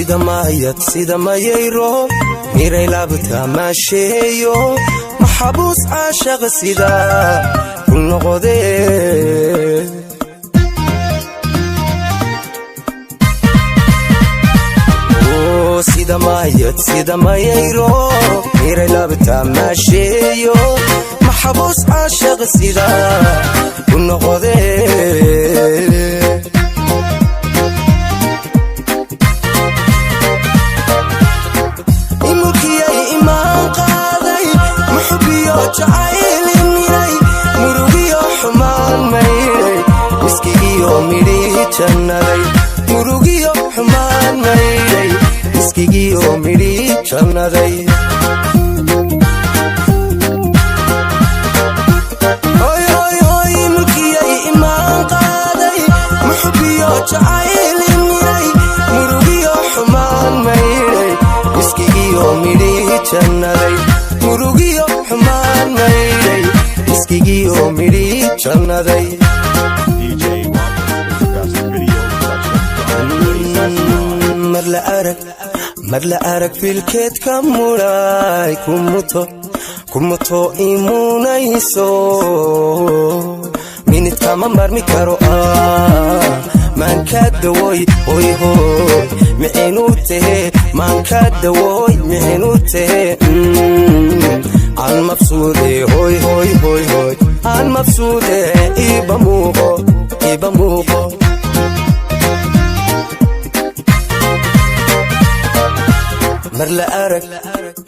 sida mayayro miray laabta maasheeyo maxabuus caashaq sida ku noqodee sida mayayro miray laabta maasheeyo maxabuus caashaq sida ku noqodee jacayli miray murugiyo xumaan mayray miskigiyo midhii jannaday murugiyo xumaan mayray miskigiyo midhii jannaday hoy mulkiyay imaan qaaday muxubiyo jacayli miray murugiyo xumaan mayray miskigiyo midhii jannaday murugiyo xumaan mayray miskigiyo midhii jannaday mar la arag filkeedka muray kumuto imunayso minidkama marmi karo maanka dawoy hoy mixinu tahe maanka dawoy mixinu tahe aan mabsuude hoy aan mabsuude iba muuqo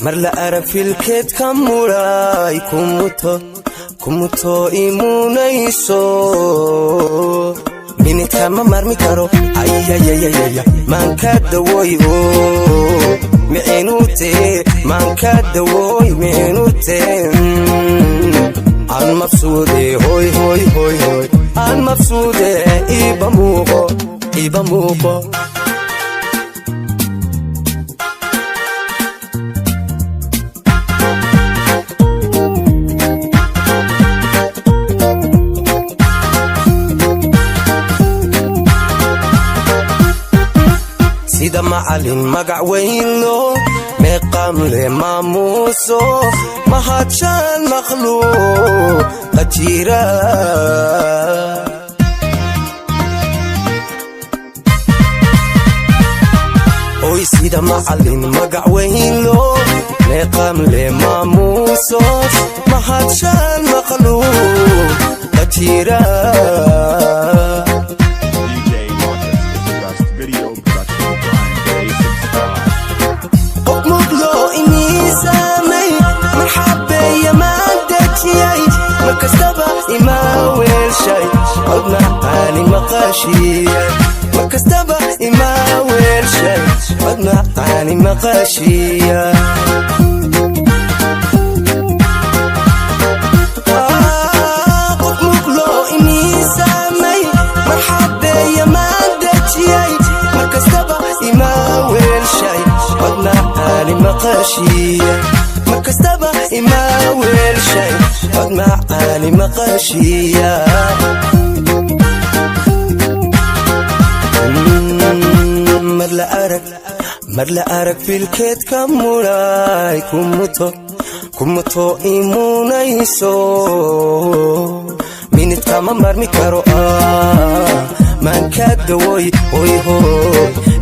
mar la arag filkeedka muray kumuto imunayso minidkama marmi karo ayayayaya maanka dawoy mixinu tahe maanka dawoy mixinu tahe aan mabsuude hoy aan mabsuude iba muuqo sida macalin magac weyno meeqam le maamuuso mahadsan makhluuq qajira hoy sida macalin magac weyno meeqam le maamuuso mahadsan makhluuq qajira makastaba ima weelshay codna caani maqaashiya makastaba ima weelshay codna caani maqaashiya qof muglo inii saamay marxabeeya maan dejiyay makastaba ima weelshay codna caani maqaashiya makastaba ima weelshay cod macaani maqaashiya mar la arag filkeedka muray kumuto imunayso minidkama marmi karo maanka dawoy hoy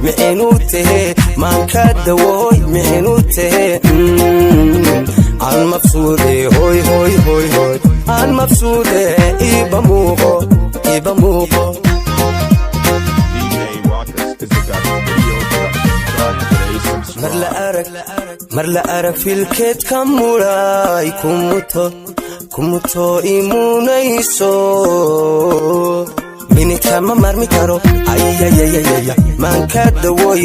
mixinu tahe maanka dawoy mixinu tahe aan mabsuude hoy aan mabsuude iba muuqo mar la arag filkeedka muray kumuto imunayso minidkama marmi karo ayayayaya maanka dawoy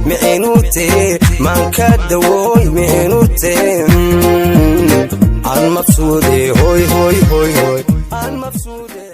mixinu tahe maanka dawoy mixinu tahe aan mabsuude hoy aan mabsuude